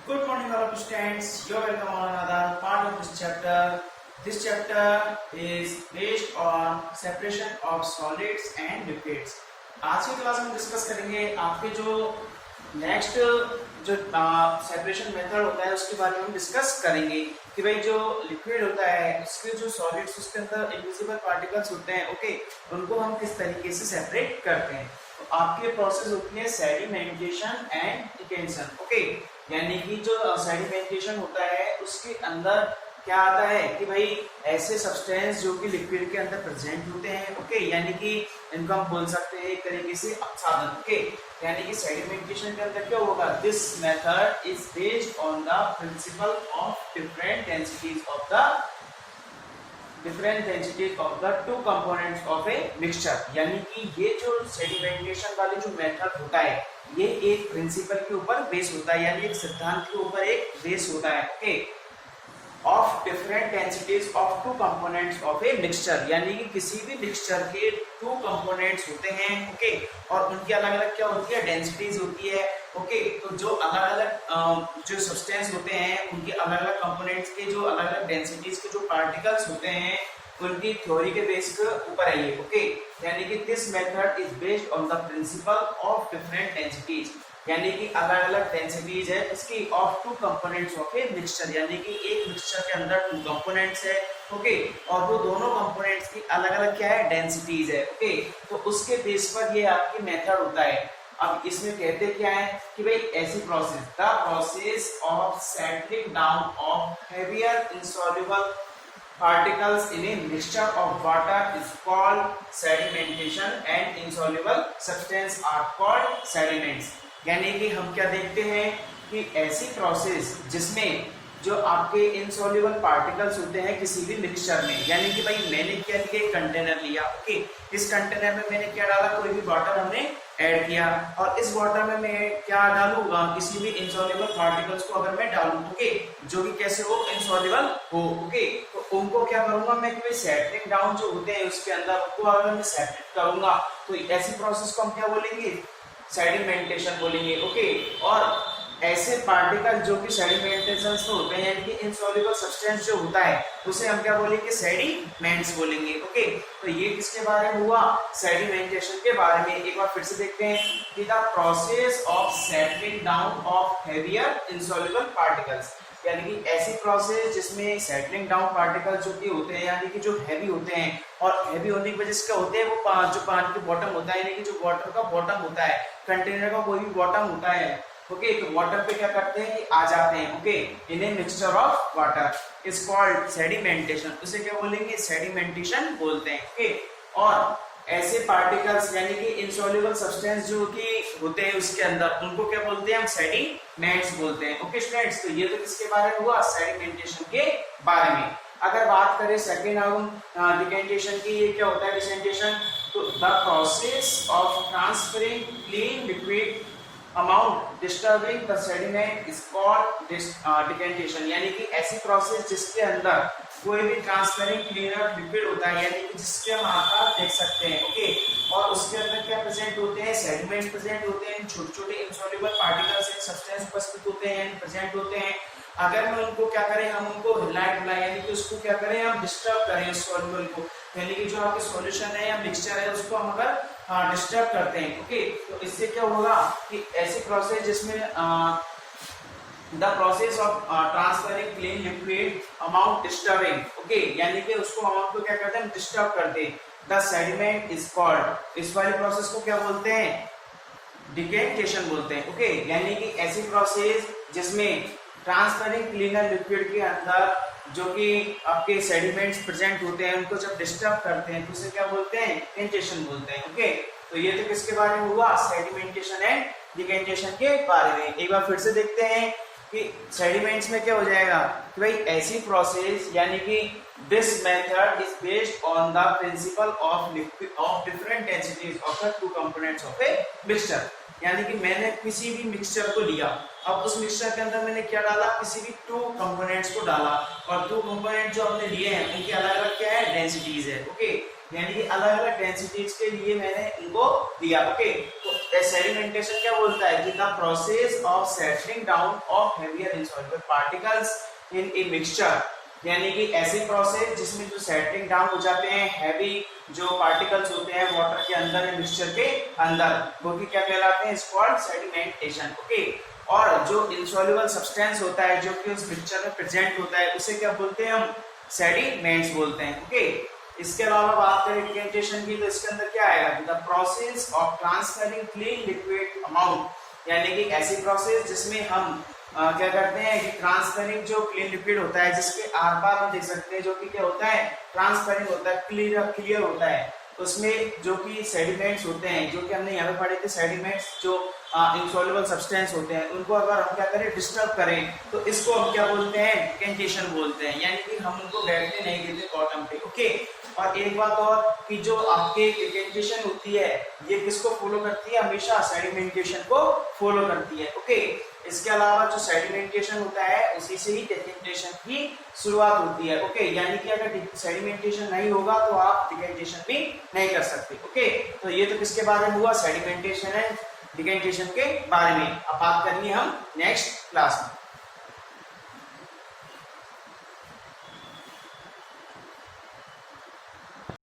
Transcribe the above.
Good morning, all of students. You're welcome on another part of this chapter. This chapter is based on separation of solids and liquids. आज की class में discuss करेंगे आपके जो next जो separation method होता है उसके बारे में डिस्कस करेंगे कि भाई जो लिक्विड होता है उसके जो सॉलिड्स उसके अंदर इनविजिबल पार्टिकल्स होते हैं, ओके, उनको हम किस तरीके से सेपरेट करते हैं। तो आपकी प्रोसेस होती है सेडिमेंटेशन एंड डिकेशन, ओके, यानी कि जो सेडिमेंटेशन होता है उसके अंदर क्या आता है कि भाई ऐसे सब्सटेंस जो कि लिक्विड के अंदर प्रेजेंट होते हैं, ओके, यानी कि इनको हम बोल सकते हैं एक तरीके से अपसादन, ओके, यानी कि सेडिमेंटेशन के अंदर क्या होगा, this method is based on the principle of different densities of the two components of a mixture. यानी कि ये जो सेडिमेंटेशन वाले जो मेथड होता है ये एक प्रिंसिपल के ऊपर बेस होता है, यानी एक सिद्धांत के ऊपर एक बेस होता है, okay, of different densities of two components of a mixture, यानी कि किसी भी मिक्सचर के टू कंपोनेंट्स होते हैं, ओके, और उनकी अलग अलग क्या होती है, डेंसिटीज होती है, ओके। तो जो अलग अलग जो सब्सटेंस होते हैं उनके अलग अलग कंपोनेंट्स के जो अलग अलग डेंसिटीज के जो पार्टिकल्स होते हैं उनकी थ्योरी के बेस के ऊपर है ये, ओके, यानी कि this method is based on the principle of different densities, यानी कि अलग अलग डेंसिटीज है इसकी of two components of a mixture, यानी कि एक मिक्सचर के अंदर टू कंपोनेंट्स है, ओके, और वो दोनों कंपोनेंट्स की अलग अलग क्या है, डेंसिटीज है, ओके। तो उसके बेस पर ये आपकी मेथड होता है। अब इसमें कहते क्या है कि भाई ऐसी process, the process of settling down of heavier insoluble particles in a mixture of water is called sedimentation and insoluble substance are called sediments। यानी कि हम क्या देखते हैं कि ऐसी प्रोसेस जिसमें जो आपके इनसॉल्युबल पार्टिकल्स होते हैं किसी भी मिक्सचर में, यानी कि भाई मैंने क्या लिया, एक कंटेनर लिया, ओके, इस कंटेनर में मैंने क्या डाला, कोई भी वाटर हमने ऐड किया और इस वाटर में मैं क्या डालूंगा, किसी भी इनसॉल्युबल पार्टिकल्स को अगर मैं डालूं, ओके, जो कि कैसे हो, इनसॉल्युबल हो, ओके, तो उनको क्या करूंगा मैं कि सेटलिंग डाउन जो होते हैं उसके अंदर उनको अगर मैं सेपरेट करूंगा तो ऐसी प्रोसेस को हम क्या बोलेंगे, सेडिमेंटेशन बोलेंगे, ओके। और ऐसे पार्टिकल जो कि सेडिमेंटेशन में होते हैं, यानी कि इनसॉल्युबल सब्सटेंस जो होता है उसे हम क्या बोलेंगे, सेडिमेंट्स बोलेंगे, ओके। तो ये किसके बारे में हुआ, सेडिमेंटेशन के बारे में। एक बार फिर से देखते हैं कि the process of settling down of heavier insoluble particles, यानी कि ऐसी प्रोसेस जिसमें सेटलिंग डाउन पार्टिकल्स जो कि होते हैं यानी कि जो हैवी होते हैं, और हैवी होने की वजह से क्या होते हैं, वो जो पानी के बॉटम होता है, यानी कि जो वाटर का बॉटम होता है, कंटेनर का कोई भी बॉटम होता है, ओके, तो वाटर पे क्या करते हैं कि आ जाते हैं, okay, in a mixture of water is called sedimentation. उसे क्या बोलेंगे, सेडिमेंटेशन बोलते हैं, ओके। और ऐसे पार्टिकल्स यानी कि इनसॉल्युबल सब्सटेंस जो कि होते हैं उसके अंदर उनको क्या बोलते हैं, हम सेडिमेंट्स बोलते हैं, ओके स्टूडेंट्स। तो ये तो किसके बारे में हुआ, सेडिमेंटेशन के बारे में। अगर बात करें सेकेंड डिकेंटेशन की, ये क्या होता है डिसेंटेशन, तो the process of transferring clean liquid amount disturbing the sediment is called decantation, यानी कि ऐसी प्रोसेस जिसके अंदर कोई भी ट्रांसपेरेंट क्लीनर लिक्विड होता है, यानी कि जिसके हम आकार देख सकते हैं, ओके, और उसके अंदर क्या प्रेजेंट होते हैं, सेडिमेंट प्रेजेंट होते हैं, छोटे छोटे इनसॉल्युबल पार्टिकल्स एंड सब्सटेंस उपस्थित होते हैं, प्रेजेंट होते हैं। अगर मैं उनको क्या करें, हम उनको हिलाएं डुलाएं, यानी कि उसको क्या करें, हम डिस्टर्ब करें सॉल्युबल को, यानी कि जो आपके सॉल्यूशन है या मिक्सचर है उसको हम अगर डिस्टर्ब करते हैं, ओके, तो इससे क्या होगा कि ऐसी प्रोसेस जिसमें the process of transferring clean liquid amount disturbing, okay, यानी कि उसको अमाउंट को क्या करते हैं, डिस्टर्ब करते हैं, द सेडिमेंट इज कॉल्ड, इस वाली प्रोसेस को क्या बोलते हैं, डिकेंटेशन बोलते हैं, ओके, यानी कि ऐसी प्रोसेस जिसमें ट्रांसफरिंग क्लीनर लिक्विड के अंदर जो कि आपके सेडिमेंट्स प्रेजेंट होते हैं उनको जब डिस्टर्ब करते हैं तो उसे क्या बोलते हैं, डिकेंटेशन बोलते हैं, ओके। तो ये तो किसके बारे में हुआ, सेडिमेंटेशन एंड डिकेंटेशन के बारे में। एक बार फिर से देखते हैं कि सेडिमेंट्स में क्या हो जाएगा कि भाई ऐसी प्रोसेस यानी कि this method is based on the principle of different densities of the two components of a mixture, यानी कि मैंने किसी भी मिक्सचर को लिया, अब उस मिक्सचर के अंदर मैंने क्या डाला, किसी भी टू कंपोनेंट्स को डाला, और टू कंपोनेंट जो हमने लिए हैं उनकी अलग अलग क्या है, डेंसिटीज है, ओके, यानी कि अलग अलग डेंसिटीज के लिए मैंने इनको दिया, ओके। तो सेडिमेंटेशन क्या बोलता है कि the process of settling down of heavier insoluble particles in a mixture, यानी कि ऐसी प्रोसेस जिसमें जो सेटलिंग डाउन हो जाते हैं हैवी जो पार्टिकल्स होते हैं वाटर के अंदर या मिक्सचर के अंदर, वो भी क्या कहलाते हैं, इज कॉल्ड सेडिमेंटेशन। ओके, और जो इनसॉल्युबल सब्सटेंस होता है जो कि उस मिक्सचर में प्रेजेंट होता है उसे क्या बोलते हैं, हम सेडिमेंट्स बोलते हैं। ओके, इसके अलावा बात करें डिकेंटेशन की तो इसके अंदर क्या आएगा, the process of transferring clean liquid amount, यानी कि ऐसी प्रोसेस जिसमें हम क्या करते हैं कि ट्रांसपेरेंट जो क्लीन लिक्विड होता है जिसके आर पार हम देख सकते हैं जो कि क्या होता है, ट्रांसपेरेंट होता है, क्लियर होता है, उसमें जो कि सेडिमेंट्स होते हैं जो कि हमने यहाँ पे पढ़े थे, सेडिमेंट्स जो इनसॉल्युबल सब्सटेंस होते हैं उनको अगर हम क्या करें, डिस्टर्ब करें तो इसको हम क्या बोलते हैं, डिकेंटेशन बोलते हैं, यानी कि हम उनको बैठने नहीं देते बॉटम पे। ओके, और एक बात और कि जो आपके डिकेंटेशन होती है ये किसको फॉलो करती है, हमेशा सेडिमेंटेशन को फॉलो करती है। ओके, इसके अलावा जो सेडिमेंटेशन होता है उसी से ही डिकेंटेशन की शुरुआत होती है। ओके, यानी कि अगर सेडिमेंटेशन नहीं होगा तो आप डिकेंटेशन भी नहीं कर सकते। ओके, तो ये तो किसके बारे में हुआ, सेडिमेंटेशन एंड डिकेंटेशन के बारे में। अब बात करनी है हम नेक्स्ट क्लास में।